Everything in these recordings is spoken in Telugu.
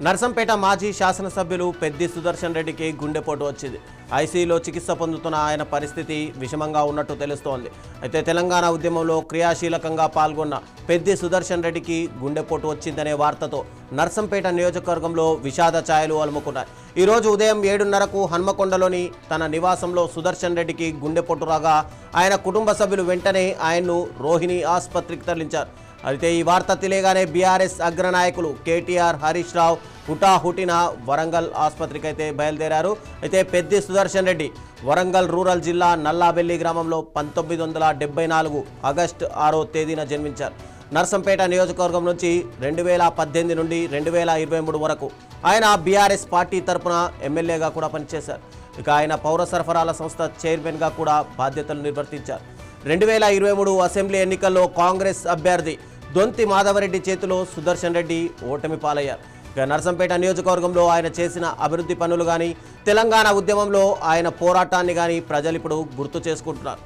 నర్సంపేట మాజీ శాసనసభ్యులు పెద్ది సుదర్శన్ రెడ్డికి గుండెపోటు వచ్చింది. ఐసీయూలో చికిత్స పొందుతున్న ఆయన పరిస్థితి విషమంగా ఉన్నట్టు తెలుస్తోంది. అయితే తెలంగాణ ఉద్యమంలో క్రియాశీలకంగా పాల్గొన్న పెద్ది సుదర్శన్ రెడ్డికి గుండెపోటు వచ్చిందనే వార్తతో నర్సంపేట నియోజకవర్గంలో విషాద ఛాయలు అలుముకున్నాయి. ఈరోజు ఉదయం 7:30కు హన్మకొండలోని తన నివాసంలో సుదర్శన్ రెడ్డికి గుండెపోటు రాగా ఆయన కుటుంబ సభ్యులు వెంటనే ఆయన్ను రోహిణి ఆసుపత్రికి తరలించారు. అయితే ఈ వార్త తెలియగానే బీఆర్ఎస్ అగ్రనాయకులు కేటీఆర్, హరీష్ రావు హుటాహుటిన వరంగల్ ఆసుపత్రికి అయితే బయలుదేరారు. అయితే పెద్ది సుదర్శన్ రెడ్డి వరంగల్ రూరల్ జిల్లా నల్లాబెల్లి గ్రామంలో 1974 ఆగస్టు 6వ తేదీన జన్మించారు. నర్సంపేట నియోజకవర్గం నుంచి 2018 నుండి 2023 వరకు ఆయన బీఆర్ఎస్ పార్టీ తరఫున ఎమ్మెల్యేగా కూడా పనిచేశారు. ఇక ఆయన పౌర సరఫరాల సంస్థ చైర్మన్గా కూడా బాధ్యతలు నిర్వర్తించారు. 2023 అసెంబ్లీ ఎన్నికల్లో కాంగ్రెస్ అభ్యర్థి దొంతి మాధవరెడ్డి చేతిలో సుదర్శన్ రెడ్డి ఓటమి పాలయ్యారు. ఇక నర్సంపేట నియోజకవర్గంలో ఆయన చేసిన అభివృద్ధి పనులు కానీ తెలంగాణ ఉద్యమంలో ఆయన పోరాటాన్ని కానీ ప్రజలు ఇప్పుడు గుర్తు చేసుకుంటున్నారు.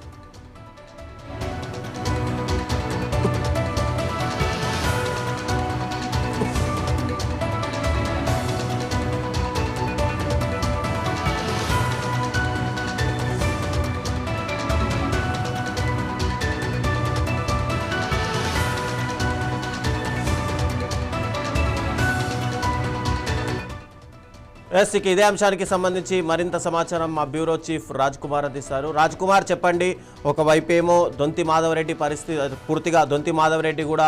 ఇదే అంశానికి సంబంధించి మరింత సమాచారం మా బ్యూరో చీఫ్ రాజ్ కుమార్ అందిస్తారు. రాజ్ కుమార్, చెప్పండి. ఒకవైపు ఏమో దొంతి మాధవరెడ్డి పరిస్థితి పూర్తిగా దొంతి మాధవరెడ్డి కూడా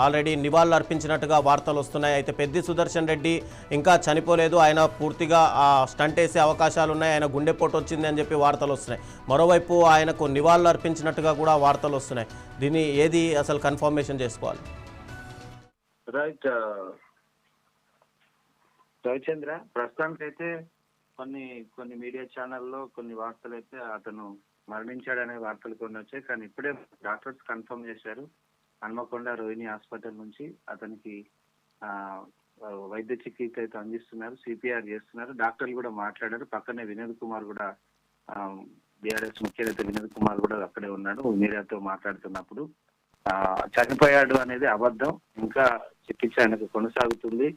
ఆల్రెడీ నివాళులు అర్పించినట్టుగా వార్తలు వస్తున్నాయి. అయితే పెద్ది సుదర్శన్ రెడ్డి ఇంకా చనిపోలేదు, ఆయన పూర్తిగా స్టంట్ వేసే అవకాశాలు ఉన్నాయి, ఆయన గుండెపోటు వచ్చింది అని చెప్పి వార్తలు వస్తున్నాయి. మరోవైపు ఆయనకు నివాళులు అర్పించినట్టుగా కూడా వార్తలు వస్తున్నాయి. దీన్ని ఏది అసలు కన్ఫర్మేషన్ చేసుకోవాలి? రైట్ రవిచంద్ర, ప్రస్తుతానికి అయితే కొన్ని మీడియా ఛానల్లో కొన్ని వార్తలు అయితే అతను మరణించాడనే వార్తలు కొన్ని వచ్చాయి. కానీ ఇప్పుడే డాక్టర్స్ కన్ఫర్మ్ చేశారు. హన్మకొండ రోహిణి హాస్పిటల్ నుంచి అతనికి వైద్య చికిత్స అయితే అందిస్తున్నారు, సిపిఆర్ చేస్తున్నారు. డాక్టర్లు కూడా మాట్లాడారు. పక్కనే వినోద్ కుమార్ కూడా, బీఆర్ఎస్ ముఖ్య నేత వినోద్ కుమార్ కూడా అక్కడే ఉన్నాడు. మీడియాతో మాట్లాడుతున్నప్పుడు చనిపోయాడు అనేది అబద్ధం, ఇంకా చికిత్స ఆయనకు కొనసాగుతుంది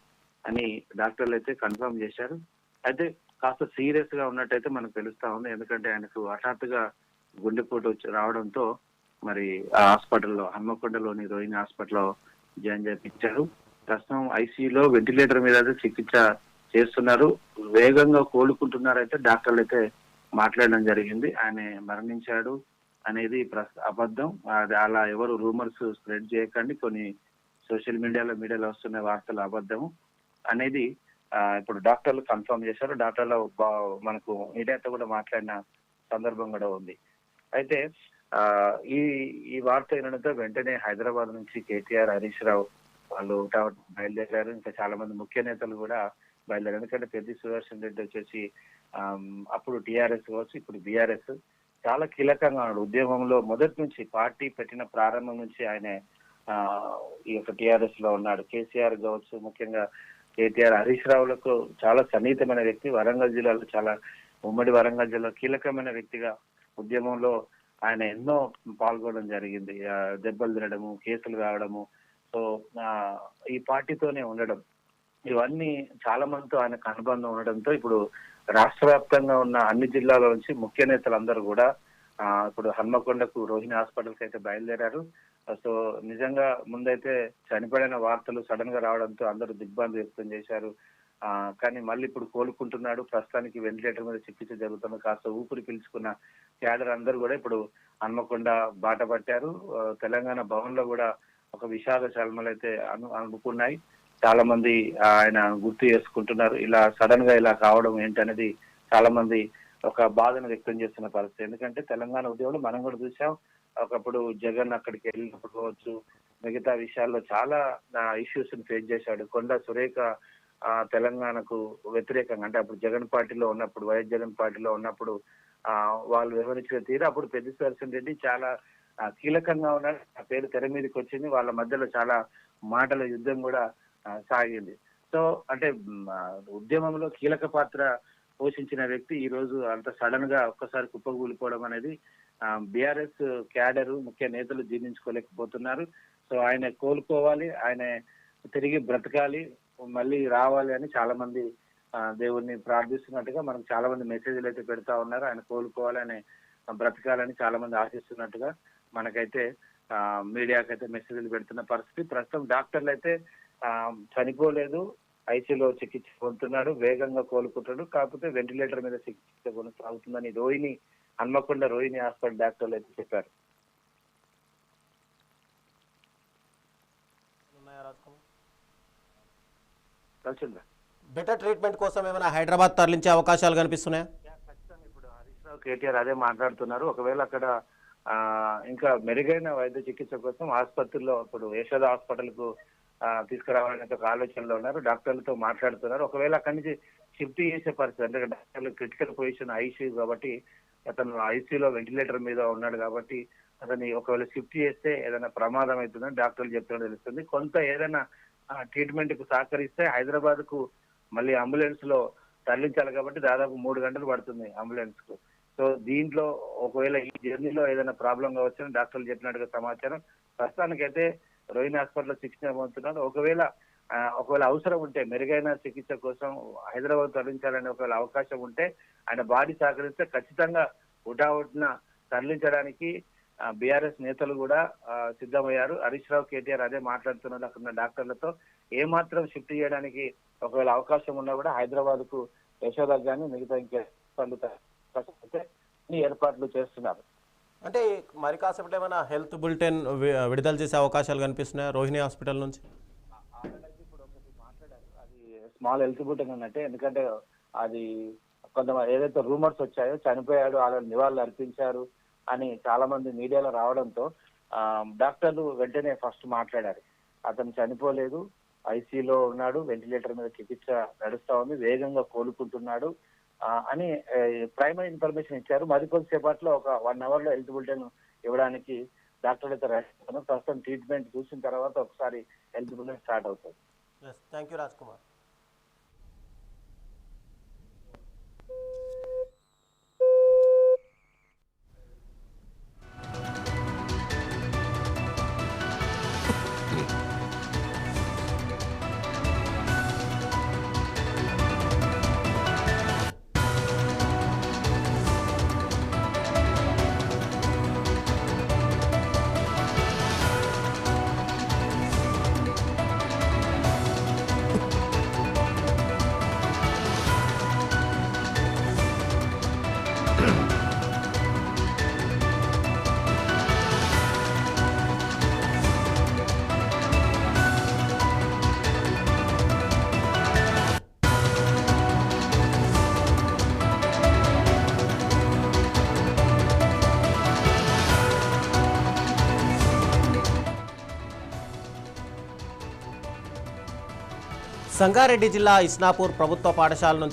అని డాక్టర్లు అయితే కన్ఫర్మ్ చేశారు. అయితే కాస్త సీరియస్ గా ఉన్నట్టయితే మనకు తెలుస్తా ఉంది. ఎందుకంటే ఆయనకు హఠాత్తుగా గుండెపోటు రావడంతో మరి ఆ హాస్పిటల్లో, హన్మకొండలోని రోహిణి హాస్పిటల్లో జాయిన్ చేయించారు. ప్రస్తుతం ఐసీయూలో వెంటిలేటర్ మీద అయితే చికిత్స చేస్తున్నారు. వేగంగా కోలుకుంటున్నారైతే డాక్టర్లు అయితే మాట్లాడడం జరిగింది. ఆయన మరణించాడు అనేది అబద్ధం, అది అలా ఎవరు రూమర్స్ స్ప్రెడ్ చేయకండి, కొన్ని సోషల్ మీడియాలో వస్తున్న వార్తలు అబద్ధం అనేది ఇప్పుడు డాక్టర్లు కన్ఫర్మ్ చేశారు. డాక్టర్లు మనకు మీడియాతో కూడా మాట్లాడిన సందర్భం కూడా ఉంది. అయితే ఈ వార్త వినడంతో వెంటనే హైదరాబాద్ నుంచి కేటీఆర్, హరీష్ రావు వాళ్ళు బయలుదేరారు. ఇంకా చాలా మంది ముఖ్య నేతలు కూడా బయలుదేరారు. ఎందుకంటే పెద్ది సుదర్శన్ రెడ్డి వచ్చేసి అప్పుడు టీఆర్ఎస్ కావచ్చు, ఇప్పుడు బీఆర్ఎస్ చాలా కీలకంగా ఉన్నాడు. ఉద్యమంలో మొదటి నుంచి, పార్టీ పెట్టిన ప్రారంభం నుంచి ఆయన ఈ యొక్క టీఆర్ఎస్ లో ఉన్నాడు. కేసీఆర్ కావచ్చు, ముఖ్యంగా కేటీఆర్, హరీష్ రావులకు చాలా సన్నిహితమైన వ్యక్తి. వరంగల్ జిల్లాలో ఉమ్మడి వరంగల్ జిల్లా కీలకమైన వ్యక్తిగా ఉద్యమంలో ఆయన ఎన్నో పాల్గొనడం జరిగింది. దెబ్బలు తినడము, కేసులు కావడము, సో ఈ పార్టీతోనే ఉండడం, ఇవన్నీ చాలా మందితో ఆయనకు అనుబంధం ఉండడంతో ఇప్పుడు రాష్ట్ర వ్యాప్తంగా ఉన్న అన్ని జిల్లాల నుంచి ముఖ్య నేతలందరూ కూడా ఇప్పుడు హన్మకొండకు రోహిణి హాస్పిటల్కి అయితే బయలుదేరారు. సో నిజంగా ముందైతే చనిపోయిన వార్తలు సడన్ గా రావడంతో అందరూ దిగ్భ్రాంతి వ్యక్తం చేశారు. కానీ మళ్ళీ ఇప్పుడు కోలుకుంటున్నాడు. ప్రస్తుతానికి వెంటిలేటర్ మీద చికిత్స జరుగుతుంది. కాస్త ఊపిరి పీల్చుకున్న క్యాడర్ అందరూ కూడా ఇప్పుడు హన్మకొండ బాట పట్టారు. తెలంగాణ భవన్ లో కూడా ఒక విషాద చలమలు అయితే అనుకున్నాయి. చాలా మంది ఆయన గుర్తు చేసుకుంటున్నారు. ఇలా సడన్ గా ఇలా కావడం ఏంటనేది చాలా మంది ఒక బాధను వ్యక్తం చేస్తున్న పరిస్థితి. ఎందుకంటే తెలంగాణ ఉద్యమంలో మనం కూడా చూసాం, ఒకప్పుడు జగన్ అక్కడికి వెళ్ళినప్పుడు కావచ్చు, మిగతా విషయాల్లో చాలా ఇష్యూస్ ని ఫేస్ చేశాడు. కొండా సురేఖ తెలంగాణకు వ్యతిరేకంగా, అంటే అప్పుడు జగన్ పార్టీలో ఉన్నప్పుడు, వైఎస్ జగన్ పార్టీలో ఉన్నప్పుడు వాళ్ళు వివరించిన తీరు అప్పుడు పెద్ది సుదర్శన్ రెడ్డి చాలా కీలకంగా ఉన్నాడు. ఆ పేరు తెర మీదకి వచ్చింది. వాళ్ళ మధ్యలో చాలా మాటల యుద్ధం కూడా సాగింది. సో అంటే ఉద్యమంలో కీలక పాత్ర పోషించిన వ్యక్తి ఈ రోజు అంత సడన్ గా ఒక్కసారి కుప్పకూలిపోవడం అనేది బీఆర్ఎస్ క్యాడర్, ముఖ్య నేతలు జీర్ణించుకోలేకపోతున్నారు. సో ఆయన కోలుకోవాలి, ఆయన తిరిగి బ్రతకాలి, మళ్ళీ రావాలి అని చాలా మంది దేవుణ్ణి ప్రార్థిస్తున్నట్టుగా మనకు చాలా మంది మెసేజ్లు అయితే పెడతా ఉన్నారు. ఆయన కోలుకోవాలని, బ్రతకాలని చాలా మంది ఆశిస్తున్నట్టుగా మనకైతే మీడియాకైతే మెసేజ్లు పెడుతున్న పరిస్థితి. ప్రస్తుతం డాక్టర్లు అయితే చనిపోలేదు, ఐసీలో చికిత్స పొందుతున్నాడు, వేగంగా కోలుకుంటాడు, కాకపోతే వెంటిలేటర్ మీద చికిత్స కొనసాగుతుందని హన్మకొండ రోహిణి హాస్పిటల్ డాక్టర్లు అయితే చెప్పారు. కలిసిందా బెటర్ ట్రీట్మెంట్ కోసం ఏమైనా హైదరాబాద్ తరలించే అవకాశాలు కనిపిస్తున్నాయా? ఖచ్చితంగా ఇప్పుడు హరీష్ రావు, కేటీఆర్ అదే మాట్లాడుతున్నారు. ఒకవేళ అక్కడ ఇంకా మెరుగైన వైద్య చికిత్స కోసం ఆసుపత్రిలో ఇప్పుడు యశోద హాస్పిటల్ కు తీసుకురావాలనే ఒక ఆలోచనలో ఉన్నారు. డాక్టర్లతో మాట్లాడుతున్నారు. ఒకవేళ అక్కడి నుంచి షిఫ్ట్ చేసే పరిస్థితి, అంటే డాక్టర్లు క్రిటికల్ పొజిషన్ ఐసీయూ కాబట్టి, అతను ఐసీయూలో వెంటిలేటర్ మీద ఉన్నాడు కాబట్టి అతన్ని ఒకవేళ షిఫ్ట్ చేస్తే ఏదైనా ప్రమాదం అవుతుందని డాక్టర్లు చెప్తున్నట్టు తెలుస్తుంది. కొంత ఏదైనా ట్రీట్మెంట్ కు సహకరిస్తే హైదరాబాద్ కు మళ్ళీ అంబులెన్స్ లో తరలించాలి కాబట్టి దాదాపు 3 గంటలు పడుతుంది అంబులెన్స్ కు. సో దీంట్లో ఒకవేళ ఈ జర్నీలో ఏదైనా ప్రాబ్లం కావచ్చని డాక్టర్లు చెప్పినట్టుగా సమాచారం. ప్రస్తుతానికైతే రోహిణి హాస్పిటల్లో చికిత్స పొందుతున్నారు. ఒకవేళ అవసరం ఉంటే మెరుగైన చికిత్స కోసం హైదరాబాద్ తరలించాలనే ఒకవేళ అవకాశం ఉంటే, ఆయన బాడీ సహకరిస్తే ఖచ్చితంగా హుటాహుటిన తరలించడానికి బీఆర్ఎస్ నేతలు కూడా సిద్ధమయ్యారు. హరీష్ రావు, కేటీఆర్ అదే మాట్లాడుతున్నారు అక్కడ ఉన్న డాక్టర్లతో. ఏమాత్రం షిఫ్ట్ చేయడానికి ఒకవేళ అవకాశం ఉన్నా కూడా హైదరాబాద్ కు యశోద కానీ మిగతా ఇంకే ఏర్పాట్లు చేస్తున్నారు. అంటే మరి కాసేపట్లో ఏమైనా హెల్త్ బులెటిన్ విడుదల చేసే అవకాశాలు కనిపిస్తున్నాయా రోహిణి హాస్పిటల్ నుంచి? ఇప్పుడు ఒకటి మాట్లాడారు, అది స్మాల్ హెల్త్ బులెటిన్ అన్నట్టే. ఎందుకంటే అది కొంతమంది ఏదైతే రూమర్స్ వచ్చాయో చనిపోయాడు, వాళ్ళని నివాళులు అర్పించారు అని చాలా మంది మీడియాలో రావడంతో డాక్టర్లు వెంటనే ఫస్ట్ మాట్లాడారు. అతను చనిపోలేదు, ఐసీలో ఉన్నాడు, వెంటిలేటర్ మీద చికిత్స నడుస్తా ఉంది, వేగంగా కోలుకుంటున్నాడు అని ప్రైమరీ ఇన్ఫర్మేషన్ ఇచ్చారు. మరికొద్దిసేపట్లో ఒక 1 అవర్ లో హెల్త్ బులెటిన్ ఇవ్వడానికి డాక్టర్లు అయితే రాస్తున్నారు. ప్రస్తుతం ట్రీట్మెంట్ చూసిన తర్వాత ఒకసారి హెల్త్ బులెటిన్ స్టార్ట్ అవుతుంది. Thank you Raj Kumar. సంగారెడ్డి జిల్లా ఇస్నాపూర్ ప్రభుత్వ పాఠశాల నుంచి